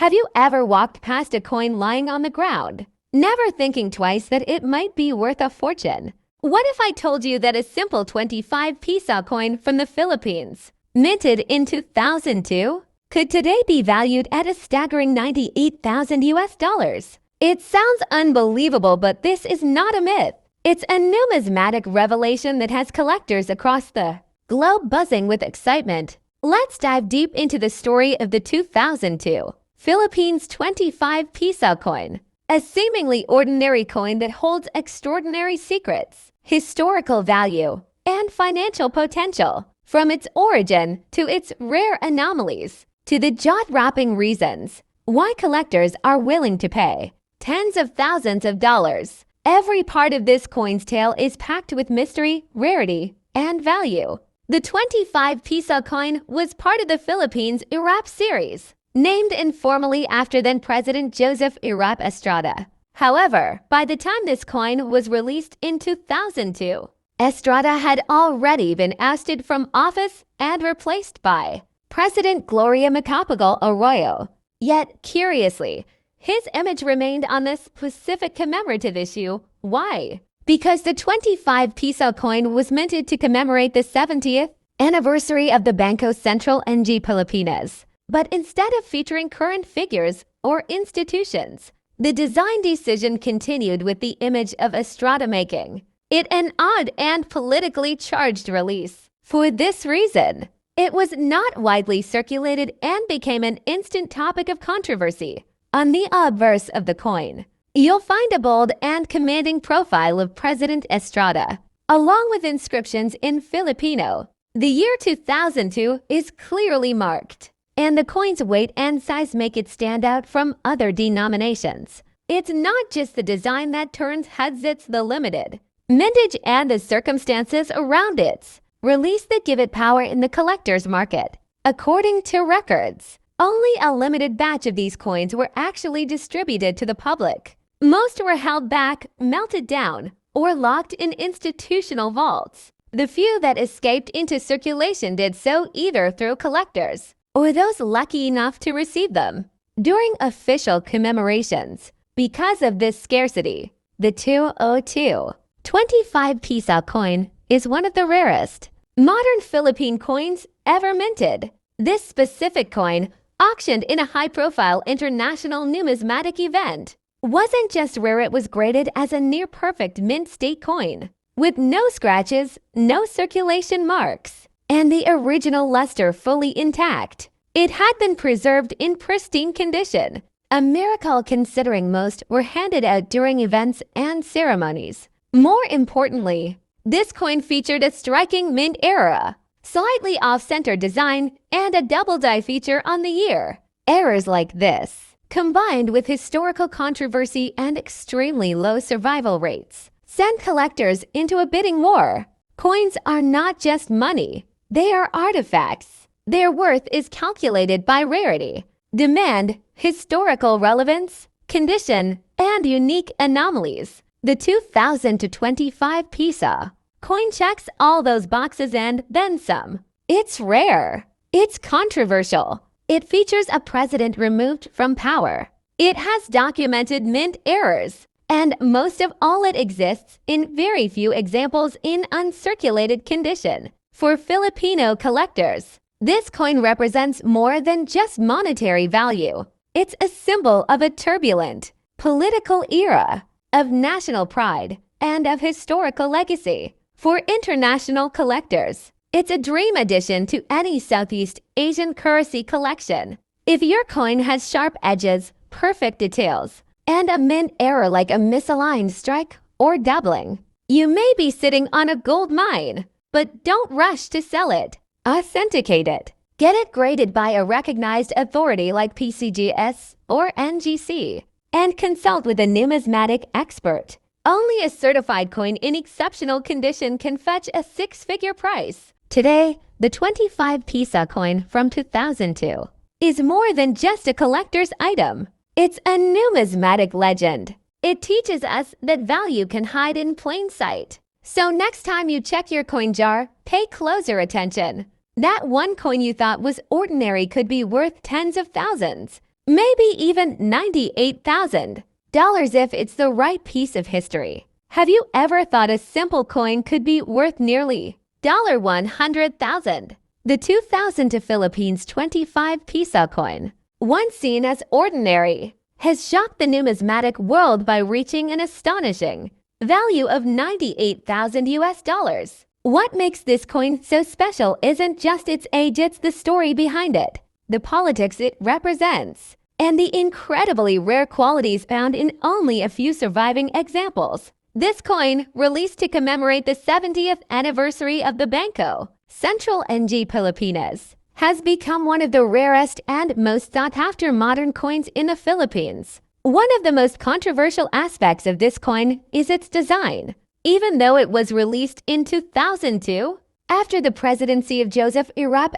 Have you ever walked past a coin lying on the ground, never thinking twice that it might be worth a fortune? What if I told you that a simple 25 Piso coin from the Philippines, minted in 2002, could today be valued at a staggering 98,000 US dollars? It sounds unbelievable, but this is not a myth. It's a numismatic revelation that has collectors across the globe buzzing with excitement. Let's dive deep into the story of the 2002 Philippines 25 Piso coin, a seemingly ordinary coin that holds extraordinary secrets, historical value, and financial potential. From its origin to its rare anomalies to the jaw-dropping reasons why collectors are willing to pay tens of thousands of dollars. Every part of this coin's tale is packed with mystery, rarity, and value. The 25 Piso coin was part of the Philippines Series, named informally after then-President Joseph Estrada. However, by the time this coin was released in 2002, Estrada had already been ousted from office and replaced by President Gloria Macapagal Arroyo. Yet, curiously, his image remained on this specific commemorative issue. Why? Because the 25 Piso coin was minted to commemorate the 70th anniversary of the Bangko Sentral NG Pilipinas. But instead of featuring current figures or institutions, the design decision continued with the image of Estrada, making it an odd and politically charged release. For this reason, it was not widely circulated and became an instant topic of controversy. On the obverse of the coin, you'll find a bold and commanding profile of President Estrada, along with inscriptions in Filipino. The year 2002 is clearly marked, and the coin's weight and size make it stand out from other denominations. It's not just the design that turns heads, it's the limited mintage and the circumstances around its release that give it power in the collector's market. According to records, only a limited batch of these coins were actually distributed to the public. Most were held back, melted down, or locked in institutional vaults. The few that escaped into circulation did so either through collectors or those lucky enough to receive them during official commemorations. Because of this scarcity, the 2002 25 Piso coin is one of the rarest modern Philippine coins ever minted. This specific coin, auctioned in a high-profile international numismatic event, wasn't just rare, it was graded as a near-perfect mint state coin, with no scratches, no circulation marks, and the original luster fully intact. It had been preserved in pristine condition, a miracle considering most were handed out during events and ceremonies. More importantly, this coin featured a striking mint era, slightly off-center design, and a double die feature on the year. Errors like this, combined with historical controversy and extremely low survival rates, send collectors into a bidding war. Coins are not just money, they are artifacts. Their worth is calculated by rarity, demand, historical relevance, condition, and unique anomalies. The 2025 Piso coin checks all those boxes and then some. It's rare. It's controversial. It features a president removed from power. It has documented mint errors. And most of all, it exists in very few examples in uncirculated condition. For Filipino collectors, this coin represents more than just monetary value. It's a symbol of a turbulent political era, of national pride, and of historical legacy. For international collectors, it's a dream addition to any Southeast Asian currency collection. If your coin has sharp edges, perfect details, and a mint error like a misaligned strike or doubling, you may be sitting on a gold mine. But don't rush to sell it. Authenticate it. Get it graded by a recognized authority like PCGS or NGC, and consult with a numismatic expert. Only a certified coin in exceptional condition can fetch a six-figure price. Today, the 25 Piso coin from 2002 is more than just a collector's item. It's a numismatic legend. It teaches us that value can hide in plain sight. So next time you check your coin jar, pay closer attention. That one coin you thought was ordinary could be worth tens of thousands. maybe even $98,000 if it's the right piece of history. Have you ever thought a simple coin could be worth nearly $100,000? The 2002 Philippines 25 Piso coin, once seen as ordinary, has shocked the numismatic world by reaching an astonishing value of $98,000. What makes this coin so special isn't just its age, it's the story behind it, the politics it represents, and the incredibly rare qualities found in only a few surviving examples. This coin, released to commemorate the 70th anniversary of the Banco Central ng Pilipinas, has become one of the rarest and most sought-after modern coins in the Philippines. One of the most controversial aspects of this coin is its design. Even though it was released in 2002, after the presidency of José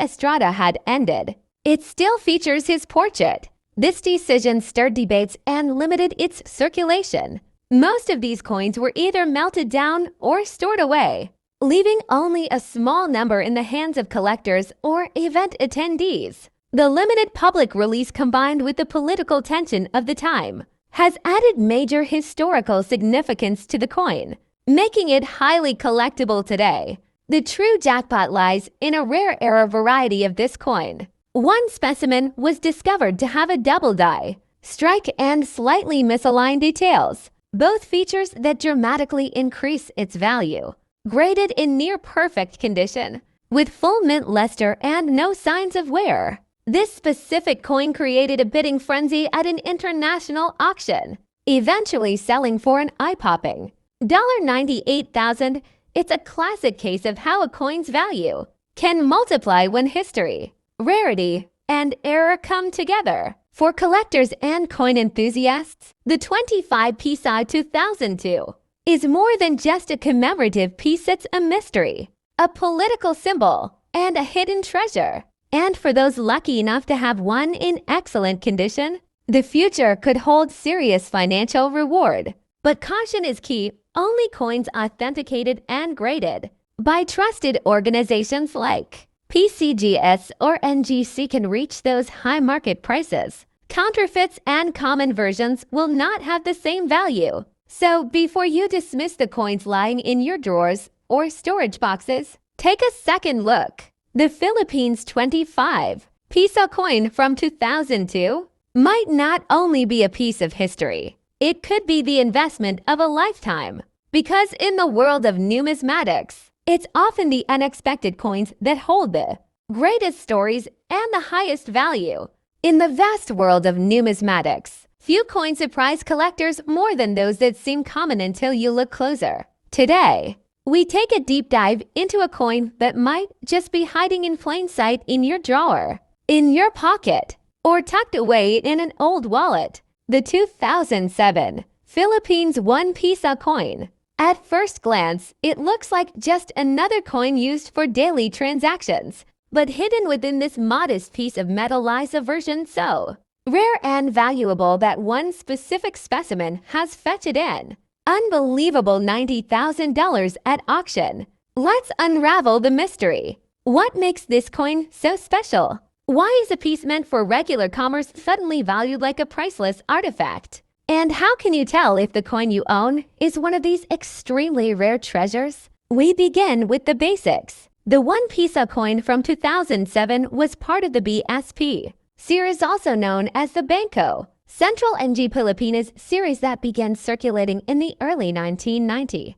Estrada had ended, it still features his portrait. This decision stirred debates and limited its circulation. Most of these coins were either melted down or stored away, leaving only a small number in the hands of collectors or event attendees. The limited public release, combined with the political tension of the time, has added major historical significance to the coin, making it highly collectible today. The true jackpot lies in a rare era variety of this coin. One specimen was discovered to have a double die strike and slightly misaligned details, both features that dramatically increase its value. Graded in near-perfect condition, with full mint luster and no signs of wear, this specific coin created a bidding frenzy at an international auction, eventually selling for an eye-popping $98,000. It's a classic case of how a coin's value can multiply when history, rarity, and error come together. For collectors and coin enthusiasts, the 25 Piso 2002 is more than just a commemorative piece. It's a mystery, a political symbol, and a hidden treasure. And for those lucky enough to have one in excellent condition, the future could hold serious financial reward. But caution is key. Only coins authenticated and graded by trusted organizations like PCGS or NGC can reach those high market prices. Counterfeits and common versions will not have the same value. So before you dismiss the coins lying in your drawers or storage boxes, take a second look. The Philippines 25 Piso coin from 2002 might not only be a piece of history, it could be the investment of a lifetime. Because in the world of numismatics, it's often the unexpected coins that hold the greatest stories and the highest value. In the vast world of numismatics, few coins surprise collectors more than those that seem common until you look closer. Today, we take a deep dive into a coin that might just be hiding in plain sight in your drawer, in your pocket, or tucked away in an old wallet. The 2007 Philippines 1 Piso coin. At first glance, it looks like just another coin used for daily transactions. But hidden within this modest piece of metal lies a version so rare and valuable that one specific specimen has fetched an unbelievable $90,000 at auction. Let's unravel the mystery. What makes this coin so special? Why is a piece meant for regular commerce suddenly valued like a priceless artifact? And how can you tell if the coin you own is one of these extremely rare treasures? We begin with the basics. The 1 Piso coin from 2007 was part of the BSP series, also known as the Banco Central ng Pilipinas series that began circulating in the early 1990s.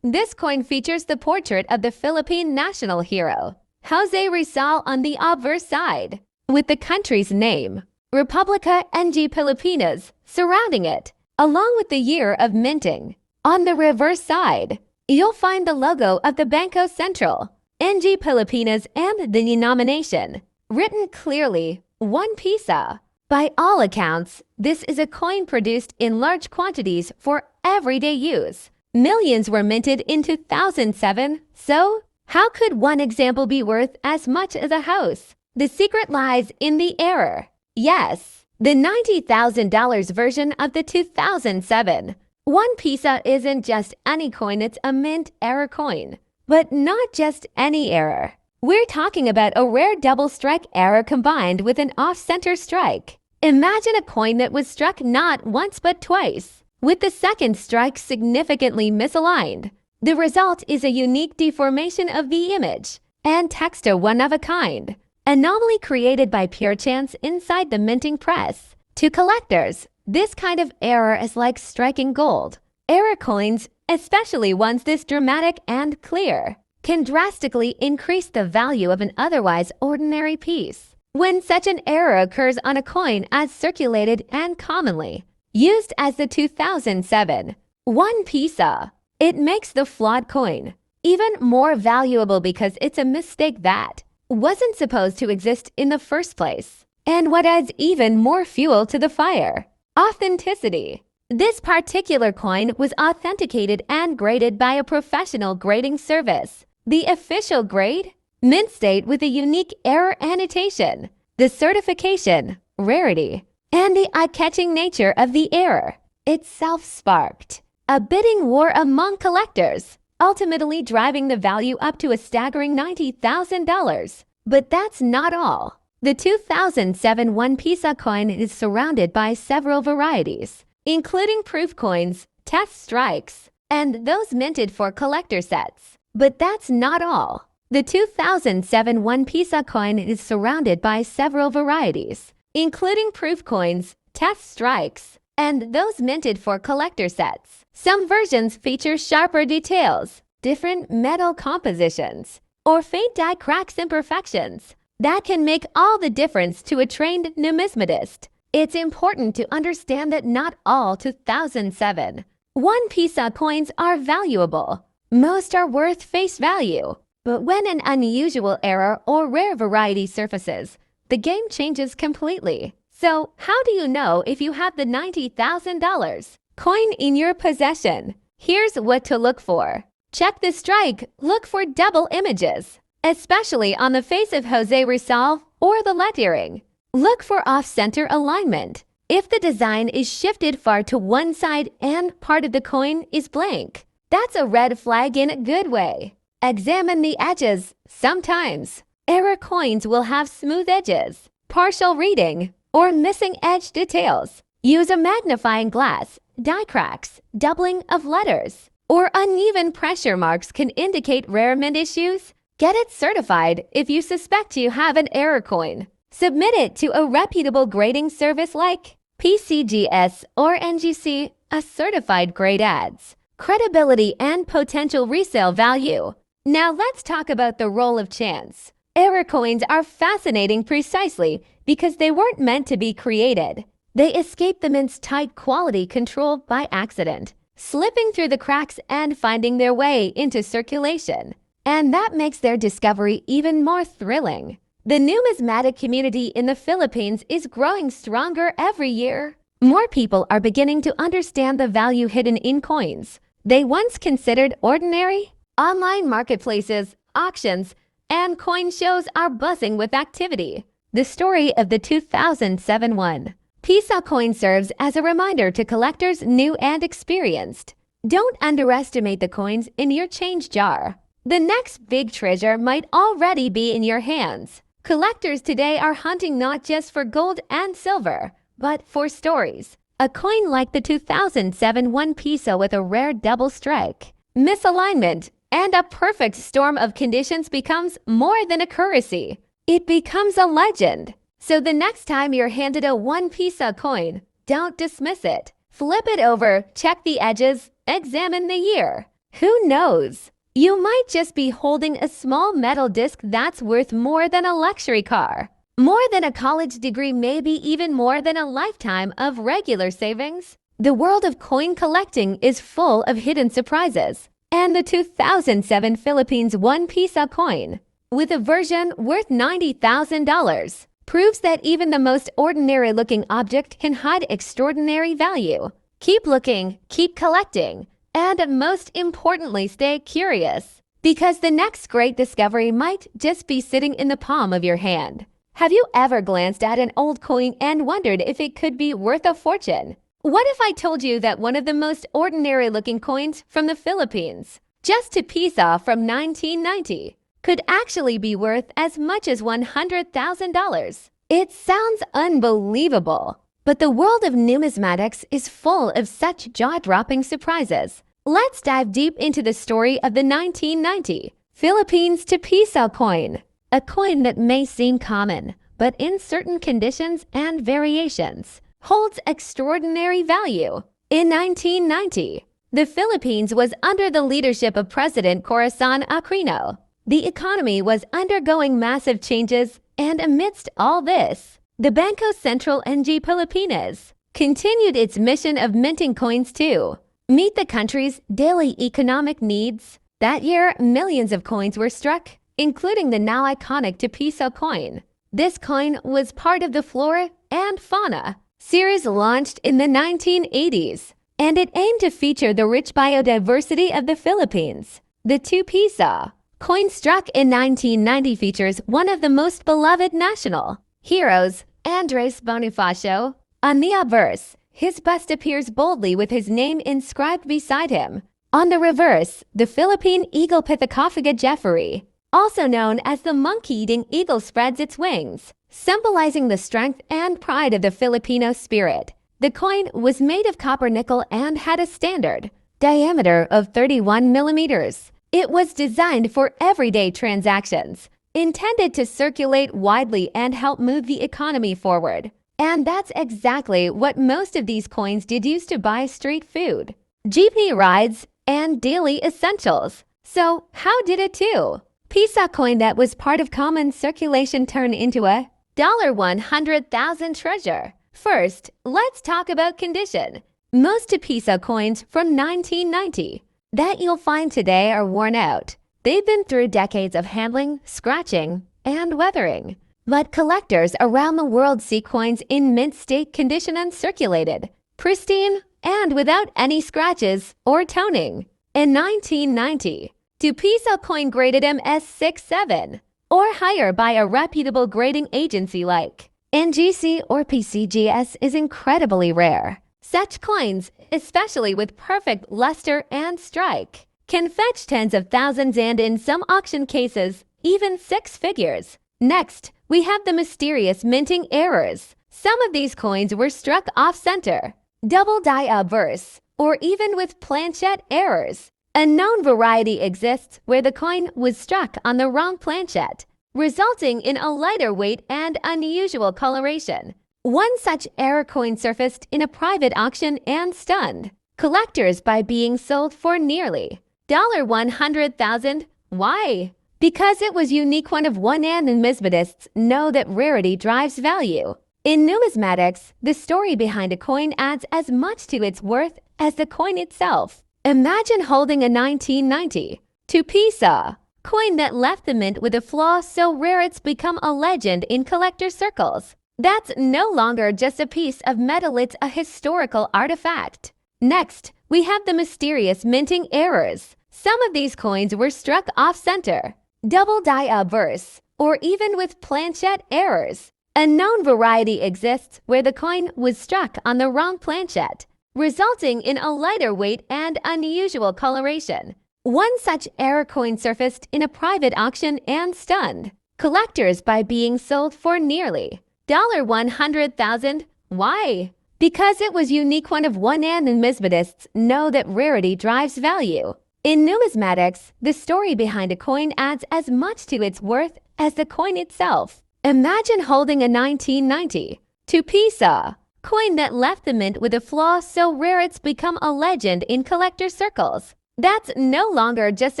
This coin features the portrait of the Philippine national hero, José Rizal, on the obverse side, with the country's name, Republica ng Pilipinas, surrounding it, along with the year of minting. On the reverse side, you'll find the logo of the Banco Central ng Pilipinas and the denomination, written clearly, 1 Piso. By all accounts, this is a coin produced in large quantities for everyday use. Millions were minted in 2007, so how could one example be worth as much as a house? The secret lies in the error. Yes, the $90,000 version of the 2007 1 Piso isn't just any coin, it's a mint error coin. But not just any error. We're talking about a rare double strike error combined with an off-center strike. Imagine a coin that was struck not once but twice, with the second strike significantly misaligned. The result is a unique deformation of the image and text are one of a kind, anomaly created by pure chance inside the minting press. To collectors, this kind of error is like striking gold. Error coins, especially ones this dramatic and clear, can drastically increase the value of an otherwise ordinary piece. When such an error occurs on a coin as circulated and commonly used as the 2007 1 Piso, it makes the flawed coin even more valuable because it's a mistake that wasn't supposed to exist in the first place. And what adds even more fuel to the fire? Authenticity. This particular coin was authenticated and graded by a professional grading service. The official grade? Mint state with a unique error annotation. The certification, rarity, and the eye-catching nature of the error itself sparked a bidding war among collectors, ultimately driving the value up to a staggering $90,000. But that's not all. The 2007 1 Piso coin is surrounded by several varieties, including proof coins, test strikes, and those minted for collector sets. But that's not all. The 2007 1 Piso coin is surrounded by several varieties, including proof coins, test strikes, and those minted for collector sets. Some versions feature sharper details, different metal compositions, or faint die cracks imperfections that can make all the difference to a trained numismatist. It's important to understand that not all 2007 1 Piso coins are valuable. Most are worth face value. But when an unusual error or rare variety surfaces, the game changes completely. So, how do you know if you have the $90,000 coin in your possession? Here's what to look for. Check the strike. Look for double images, especially on the face of José Rizal or the lettering. Look for off-center alignment. If the design is shifted far to one side and part of the coin is blank, that's a red flag in a good way. Examine the edges. Sometimes, error coins will have smooth edges, partial reading, or missing edge details. Use a magnifying glass. Die cracks, doubling of letters, or uneven pressure marks can indicate rare mint issues. Get it certified if you suspect you have an error coin. Submit it to a reputable grading service like PCGS or NGC. A certified grade adds credibility and potential resale value. Now let's talk about the role of chance. Error coins are fascinating precisely because they weren't meant to be created. They escape the mint's tight quality control by accident, slipping through the cracks and finding their way into circulation. And that makes their discovery even more thrilling. The numismatic community in the Philippines is growing stronger every year. More people are beginning to understand the value hidden in coins they once considered ordinary. Online marketplaces, auctions, and coin shows are buzzing with activity. The story of the 2007 1 Piso coin serves as a reminder to collectors new and experienced. Don't underestimate the coins in your change jar. The next big treasure might already be in your hands. Collectors today are hunting not just for gold and silver, but for stories. A coin like the 2007 1 Piso with a rare double strike, misalignment, and a perfect storm of conditions becomes more than a curiosity. It becomes a legend. So the next time you're handed a 1 Piso coin, don't dismiss it. Flip it over, check the edges, examine the year. Who knows? You might just be holding a small metal disc that's worth more than a luxury car, more than a college degree, maybe even more than a lifetime of regular savings. The world of coin collecting is full of hidden surprises. And the 2007 Philippines 1 Piso coin, with a version worth $90,000, proves that even the most ordinary-looking object can hide extraordinary value. Keep looking, keep collecting, and most importantly, stay curious, because the next great discovery might just be sitting in the palm of your hand. Have you ever glanced at an old coin and wondered if it could be worth a fortune? What if I told you that one of the most ordinary-looking coins from the Philippines, just a Piso from 1990, could actually be worth as much as $100,000? It sounds unbelievable, but the world of numismatics is full of such jaw-dropping surprises. Let's dive deep into the story of the 1990 Philippines to Piso coin, a coin that may seem common, but in certain conditions and variations, holds extraordinary value. In 1990, the Philippines was under the leadership of President Corazon Aquino. The economy was undergoing massive changes, and amidst all this, the Bangko Sentral ng Pilipinas continued its mission of minting coins to meet the country's daily economic needs. That year, millions of coins were struck, including the now iconic Piso coin. This coin was part of the Flora and Fauna series launched in the 1980s, and it aimed to feature the rich biodiversity of the Philippines. The 2 Piso coin struck in 1990 features one of the most beloved national heroes, Andres Bonifacio. On the obverse, his bust appears boldly with his name inscribed beside him. On the reverse, the Philippine eagle Pithecophagid Jeffrey, also known as the monkey-eating eagle, spreads its wings, symbolizing the strength and pride of the Filipino spirit. The coin was made of copper nickel and had a standard diameter of 31 millimeters. It was designed for everyday transactions, intended to circulate widely and help move the economy forward. And that's exactly what most of these coins did, use to buy street food, jeepney rides, and daily essentials. So how did a 2 Piso coin that was part of common circulation turn into a $100,000 treasure? First, let's talk about condition. Most Piso coins from 1990 that you'll find today are worn out. They've been through decades of handling, scratching, and weathering. But collectors around the world see coins in mint state condition, uncirculated, pristine, and without any scratches or toning. In 1990, 2 Piso coin graded MS67 or higher by a reputable grading agency like NGC or PCGS is incredibly rare. Such coins, especially with perfect luster and strike, can fetch tens of thousands and in some auction cases, even 6 figures. Next, we have the mysterious minting errors. Some of these coins were struck off-center, double die obverse, or even with planchette errors. A known variety exists where the coin was struck on the wrong planchette, resulting in a lighter weight and unusual coloration. One such error coin surfaced in a private auction and stunned collectors by being sold for nearly $100,000. Why? Because it was unique, one of one, and numismatists know that rarity drives value. In numismatics, the story behind a coin adds as much to its worth as the coin itself. Imagine holding a 1990 2 Piso coin that left the mint with a flaw so rare it's become a legend in collector circles. That's no longer just a piece of metal, it's a historical artifact. Next, we have the mysterious minting errors. Some of these coins were struck off-center, double die obverse, or even with planchette errors. A known variety exists where the coin was struck on the wrong planchette, resulting in a lighter weight and unusual coloration. One such error coin surfaced in a private auction and stunned collectors by being sold for nearly $100,000. Why? Because it was unique, one of one, and numismatists know that rarity drives value. In numismatics, the story behind a coin adds as much to its worth as the coin itself. Imagine holding a 1990 2 Piso coin that left the mint with a flaw so rare it's become a legend in collector circles. That's no longer just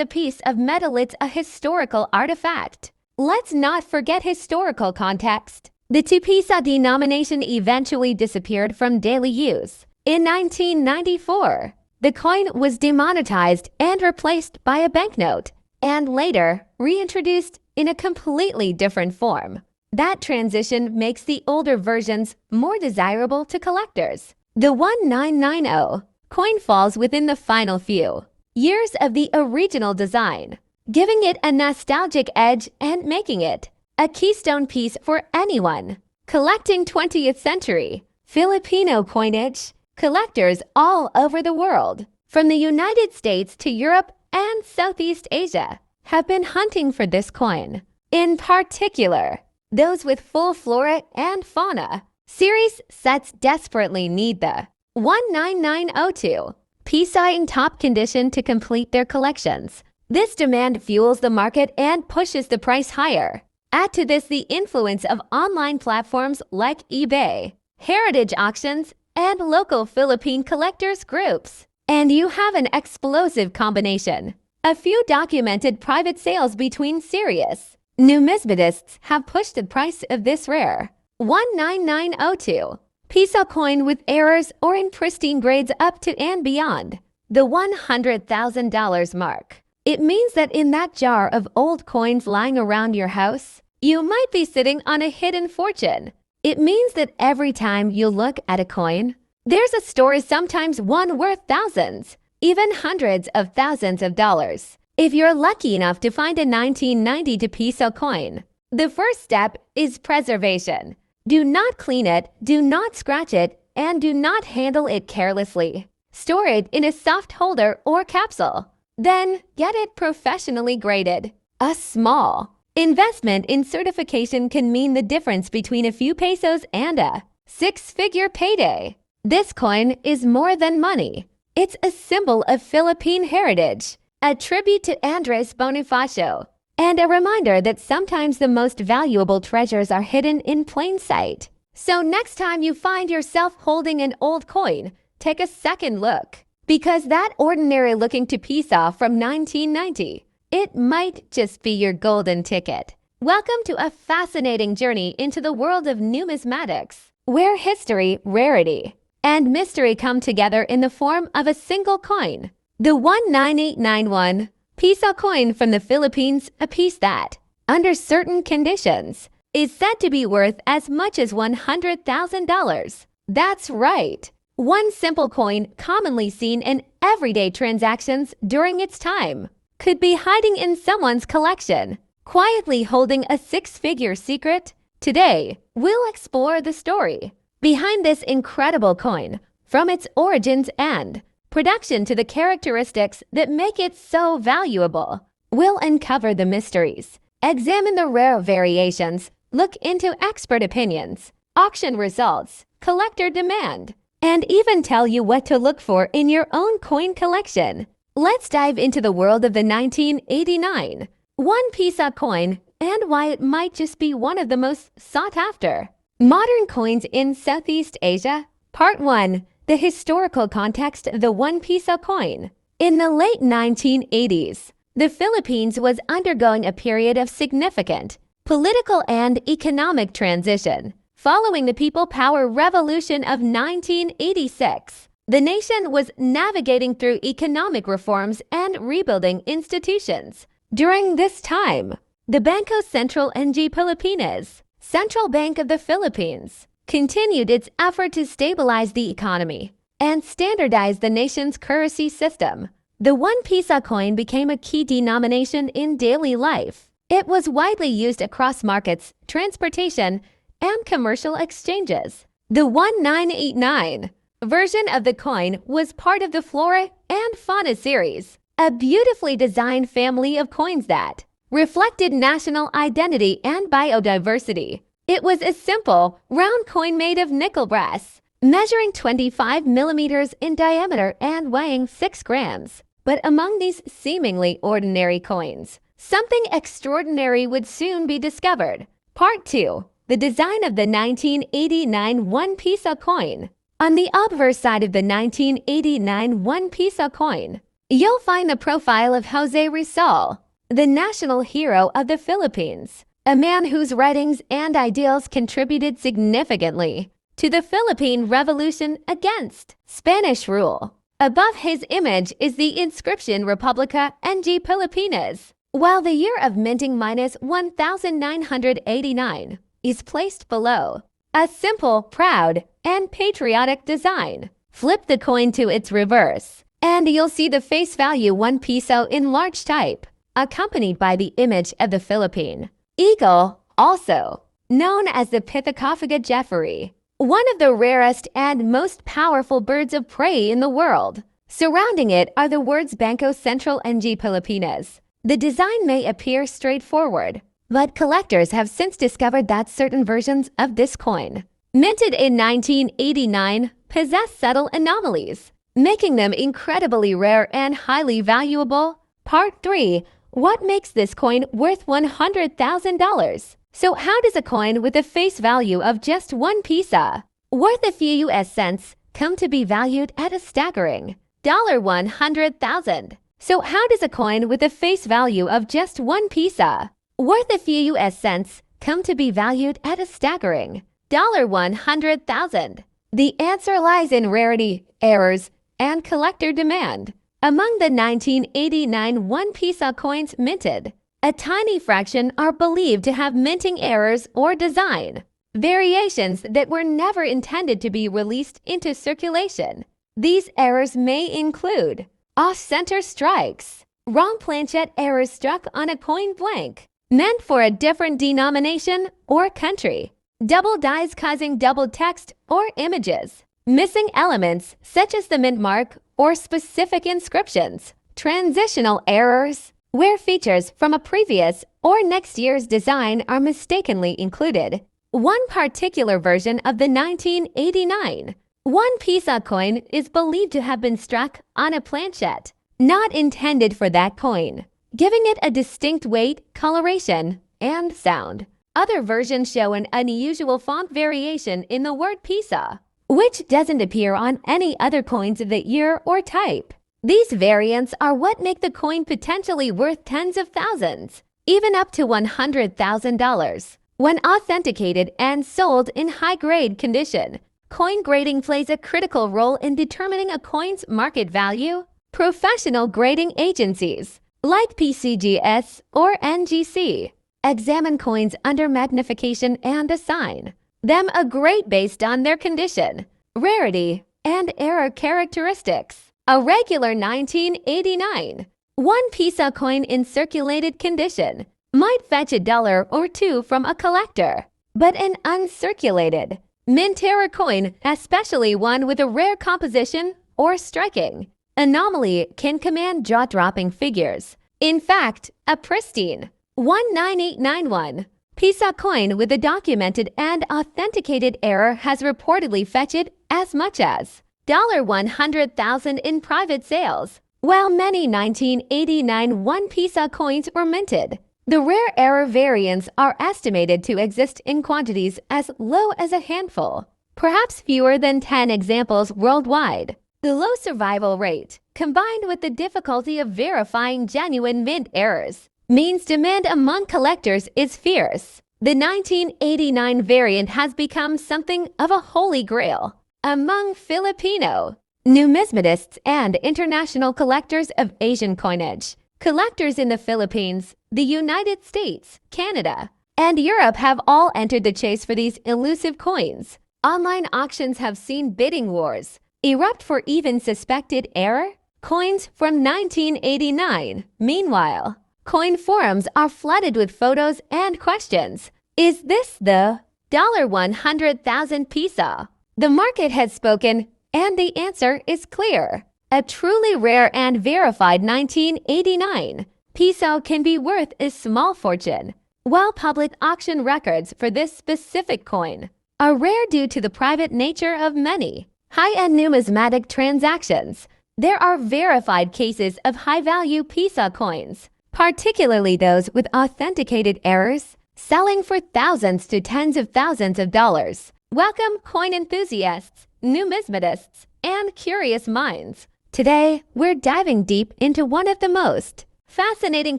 a piece of metal, it's a historical artifact. Let's not forget historical context. The 2 Piso denomination eventually disappeared from daily use. In 1994, the coin was demonetized and replaced by a banknote, and later reintroduced in a completely different form. That transition makes the older versions more desirable to collectors. The 1990 coin falls within the final few years of the original design, giving it a nostalgic edge and making it a keystone piece for anyone collecting 20th century Filipino coinage. Collectors all over the world, from the United States to Europe and Southeast Asia, have been hunting for this coin. In particular, Those with full flora and fauna series sets desperately need the 19902 Piso in top condition to complete their collections. This demand fuels the market and pushes the price higher. Add to this the influence of online platforms like eBay, heritage auctions, and local Philippine collectors groups, and you have an explosive combination. A few documented private sales between serious numismatists have pushed the price of this rare 19902 Piso coin with errors or in pristine grades up to and beyond the $100,000 mark. It means that in that jar of old coins lying around your house, you might be sitting on a hidden fortune. It means that every time you look at a coin, there's a story, sometimes one worth thousands, even hundreds of thousands of dollars. If you're lucky enough to find a 1992 Piso coin, the first step is preservation. Do not clean it, do not scratch it, and do not handle it carelessly. Store it in a soft holder or capsule. Then get it professionally graded. A small investment in certification can mean the difference between a few pesos and a six-figure payday. This coin is more than money. It's a symbol of Philippine heritage, a tribute to Andres Bonifacio, and a reminder that sometimes the most valuable treasures are hidden in plain sight. So next time you find yourself holding an old coin, take a second look. Because that ordinary-looking Piso from 1990, it might just be your golden ticket. Welcome to a fascinating journey into the world of numismatics, where history, rarity, and mystery come together in the form of a single coin. The 19891 Piso coin from the Philippines, a piece that, under certain conditions, is said to be worth as much as $100,000. That's right. One simple coin commonly seen in everyday transactions during its time could be hiding in someone's collection, quietly holding a six-figure secret. Today, we'll explore the story behind this incredible coin, from its origins and production to the characteristics that make it so valuable. We'll uncover the mysteries, examine the rare variations, look into expert opinions, auction results, collector demand, and even tell you what to look for in your own coin collection. Let's dive into the world of the 1989 1 Piso coin and why it might just be one of the most sought after modern coins in Southeast Asia. Part 1. The historical context of the 1 Piso coin. In the late 1980s, the Philippines was undergoing a period of significant political and economic transition. Following the People Power Revolution of 1986, the nation was navigating through economic reforms and rebuilding institutions. During this time, the Bangko Sentral ng Pilipinas, Central Bank of the Philippines, continued its effort to stabilize the economy and standardize the nation's currency system. The 1 Piso coin became a key denomination in daily life. It was widely used across markets, transportation, and commercial exchanges. The 1989 version of the coin was part of the Flora and Fauna series, a beautifully designed family of coins that reflected national identity and biodiversity. It was a simple, round coin made of nickel brass, measuring 25 millimeters in diameter and weighing 6 grams. But among these seemingly ordinary coins, something extraordinary would soon be discovered. Part 2. The design of the 1989 1 Piso coin. On the obverse side of the 1989 1 Piso coin, you'll find the profile of José Rizal, the national hero of the Philippines, a man whose writings and ideals contributed significantly to the Philippine Revolution against Spanish rule. Above his image is the inscription Republica ng Pilipinas, while the year of minting -1989 is placed below. A simple, proud, and patriotic design. Flip the coin to its reverse, and you'll see the face value 1 Piso in large type, accompanied by the image of the Philippine eagle, also known as the Pithecophagou jeffrey, one of the rarest and most powerful birds of prey in the world. Surrounding it are the words Bangko Sentral ng Pilipinas. The design may appear straightforward, but collectors have since discovered that certain versions of this coin, minted in 1989, possess subtle anomalies, making them incredibly rare and highly valuable. Part 3. What makes this coin worth $100,000? So how does a coin with a face value of just 1 piso, worth a few US cents, come to be valued at a staggering $100,000? So how does a coin with a face value of just 1 piso, worth a few US cents, come to be valued at a staggering $100,000? The answer lies in rarity, errors, and collector demand. Among the 1989 1 piso coins minted, a tiny fraction are believed to have minting errors or design variations that were never intended to be released into circulation. These errors may include off-center strikes, wrong planchet errors struck on a coin blank, meant for a different denomination or country, double dies causing double text or images, missing elements such as the mint mark or specific inscriptions, transitional errors, where features from a previous or next year's design are mistakenly included. One particular version of the 1989 1 piso coin is believed to have been struck on a planchet not intended for that coin, giving it a distinct weight, coloration, and sound. Other versions show an unusual font variation in the word piso, which doesn't appear on any other coins of the year or type. These variants are what make the coin potentially worth tens of thousands, even up to $100,000. When authenticated and sold in high-grade condition, coin grading plays a critical role in determining a coin's market value. Professional grading agencies, like PCGS or NGC, examine coins under magnification and assign them a grade based on their condition, rarity, and error characteristics. A regular 1989 1 piso coin in circulated condition might fetch $1 or $2 from a collector, but an uncirculated mint error coin, especially one with a rare composition or striking anomaly, can command jaw-dropping figures. In fact, a pristine 19891 piso coin with a documented and authenticated error has reportedly fetched as much as $100,000 in private sales. While many 1989 1 piso coins were minted, the rare error variants are estimated to exist in quantities as low as a handful, perhaps fewer than 10 examples worldwide. The low survival rate, combined with the difficulty of verifying genuine mint errors, means demand among collectors is fierce. The 1989 variant has become something of a holy grail among Filipino numismatists and international collectors of Asian coinage. Collectors in the Philippines, the United States, Canada, and Europe have all entered the chase for these elusive coins. Online auctions have seen bidding wars erupt for even suspected error coins from 1989. Meanwhile, coin forums are flooded with photos and questions. Is this the $100,000 piso? The market has spoken, and the answer is clear. A truly rare and verified 1989 piso can be worth a small fortune, while public auction records for this specific coin are rare due to the private nature of many high-end numismatic transactions. There are verified cases of high-value piso coins, particularly those with authenticated errors, selling for thousands to tens of thousands of dollars. Welcome, coin enthusiasts, numismatists, and curious minds. Today, we're diving deep into one of the most fascinating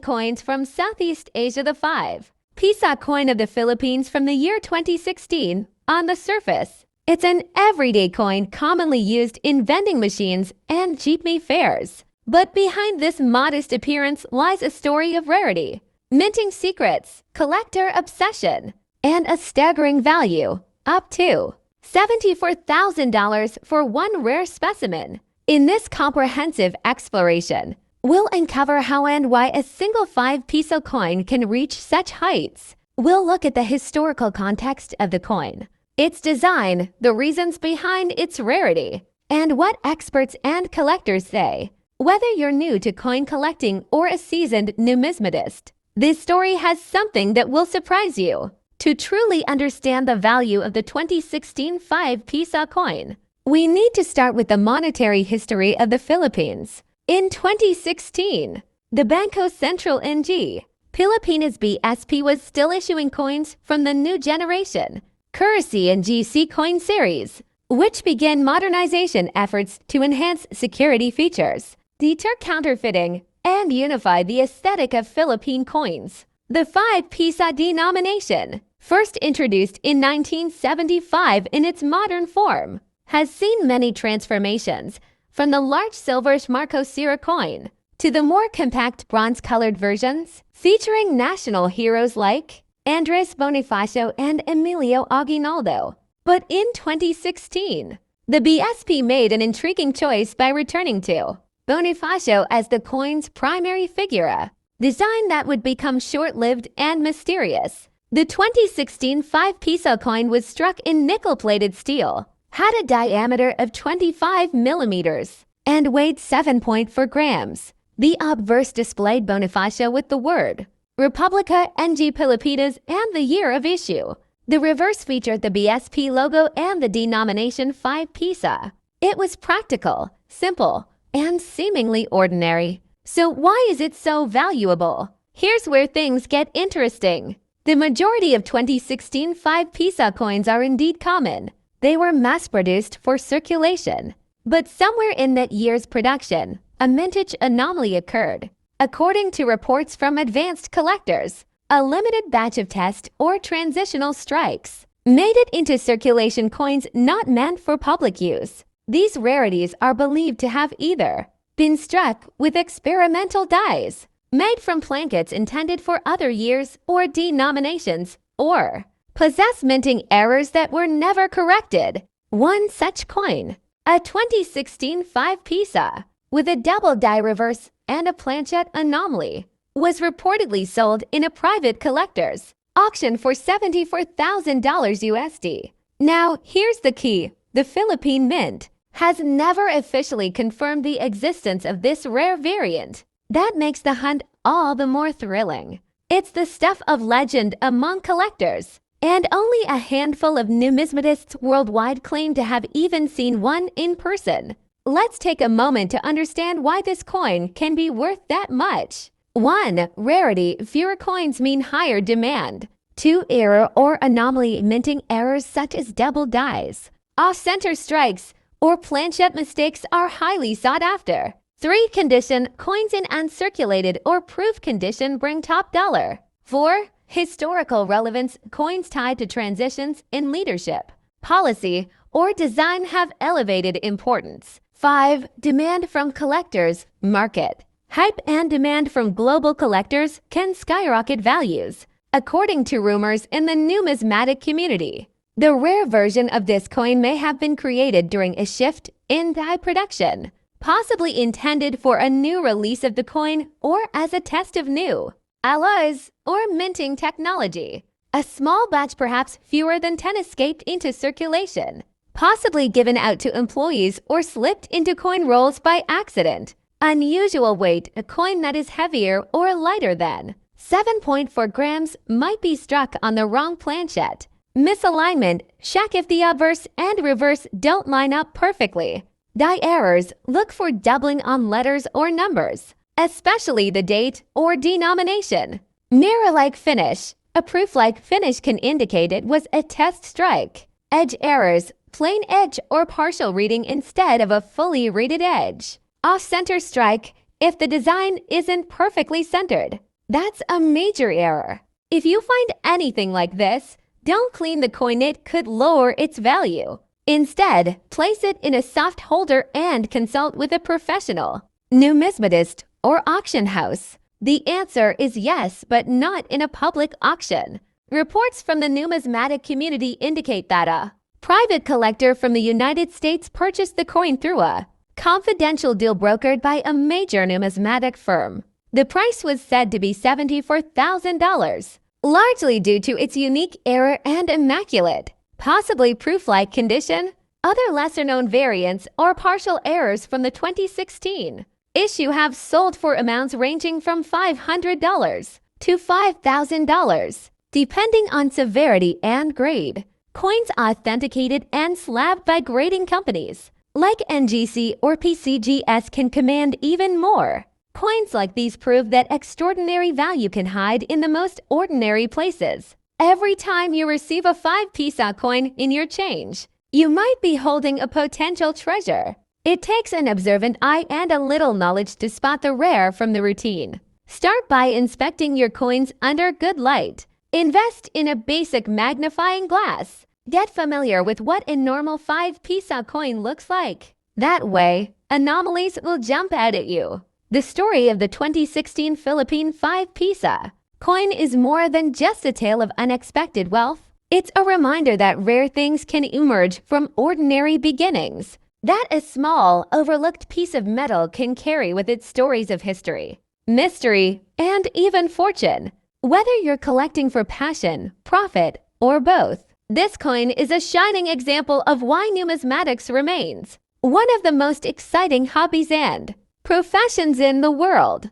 coins from Southeast Asia, the 5 piso coin of the Philippines from the year 2016. On the surface, it's an everyday coin commonly used in vending machines and jeepney fairs. But behind this modest appearance lies a story of rarity, minting secrets, collector obsession, and a staggering value, up to $74,000 for one rare specimen. In this comprehensive exploration, we'll uncover how and why a single 5 piso coin can reach such heights. We'll look at the historical context of the coin, its design, the reasons behind its rarity, and what experts and collectors say. Whether you're new to coin collecting or a seasoned numismatist, This story has something that will surprise you. To truly understand the value of the 2016 5-piso coin, we need to start with the monetary history of the Philippines. In 2016, the Bangko Sentral NG, Pilipinas BSP was still issuing coins from the new generation, currency and GC coin series, which began modernization efforts to enhance security features, deter counterfeiting, and unify the aesthetic of Philippine coins. The 5-piso denomination, first introduced in 1975 in its modern form, has seen many transformations, from the large silver Marco Sierra coin to the more compact bronze-colored versions, featuring national heroes like Andres Bonifacio and Emilio Aguinaldo. But in 2016, the BSP made an intriguing choice by returning to Bonifacio as the coin's primary figure, design that would become short-lived and mysterious. The 2016 5-piso coin was struck in nickel-plated steel, had a diameter of 25 millimeters, and weighed 7.4 grams. The obverse displayed Bonifacio with the word Republica NG Pilipinas and the year of issue. The reverse featured the BSP logo and the denomination 5-piso. It was practical, simple, and seemingly ordinary. So why is it so valuable? Here's where things get interesting. The majority of 2016 5-piso coins are indeed common. They were mass-produced for circulation. But somewhere in that year's production, a mintage anomaly occurred. According to reports from advanced collectors, a limited batch of test or transitional strikes made it into circulation coins not meant for public use. These rarities are believed to have either been struck with experimental dies made from plankets intended for other years or denominations, or possess minting errors that were never corrected. One such coin, a 2016 5-piso with a double die reverse and a planchette anomaly, was reportedly sold in a private collector's auction for $74,000 USD. Now, here's the key. The Philippine Mint has never officially confirmed the existence of this rare variant. That makes the hunt all the more thrilling. It's the stuff of legend among collectors, and only a handful of numismatists worldwide claim to have even seen one in person. Let's take a moment to understand why this coin can be worth that much. 1. Rarity. Fewer coins mean higher demand. 2. Error or anomaly minting errors such as double dies, off-center strikes, or planchette mistakes are highly sought after. 3. Condition. Coins in uncirculated or proof condition bring top dollar. 4. Historical relevance. Coins tied to transitions in leadership, policy, or design have elevated importance. 5. Demand from collectors. Market. Hype and demand from global collectors can skyrocket values, according to rumors in the numismatic community. The rare version of this coin may have been created during a shift in die production, possibly intended for a new release of the coin or as a test of new alloys or minting technology. A small batch, perhaps fewer than 10, escaped into circulation, possibly given out to employees or slipped into coin rolls by accident. Unusual weight. A coin that is heavier or lighter than 7.4 grams might be struck on the wrong planchette. Misalignment. Check if the obverse and reverse don't line up perfectly. Die errors. Look for doubling on letters or numbers, especially the date or denomination. Mirror-like finish. A proof-like finish can indicate it was a test strike. Edge errors. Plain edge or partial reading instead of a fully readed edge. Off-center strike. If the design isn't perfectly centered, that's a major error. If you find anything like this, don't clean the coin. It could lower its value. Instead, place it in a soft holder and consult with a professional numismatist or auction house. The answer is yes, but not in a public auction. Reports from the numismatic community indicate that a private collector from the United States purchased the coin through a confidential deal brokered by a major numismatic firm. The price was said to be $74,000, largely due to its unique error and immaculate, possibly proof-like condition. Other lesser-known variants or partial errors from the 2016 issue have sold for amounts ranging from $500 to $5,000, depending on severity and grade. Coins authenticated and slabbed by grading companies like NGC or PCGS can command even more. Coins like these prove that extraordinary value can hide in the most ordinary places. Every time you receive a 5-piso coin in your change, you might be holding a potential treasure. It takes an observant eye and a little knowledge to spot the rare from the routine. Start by inspecting your coins under good light. Invest in a basic magnifying glass. Get familiar with what a normal 5-piso coin looks like. That way, anomalies will jump out at you. The story of the 2016 Philippine 5-piso coin is more than just a tale of unexpected wealth. It's a reminder that rare things can emerge from ordinary beginnings, that a small, overlooked piece of metal can carry with it stories of history, mystery, and even fortune. Whether you're collecting for passion, profit, or both, this coin is a shining example of why numismatics remains one of the most exciting hobbies and professions in the world.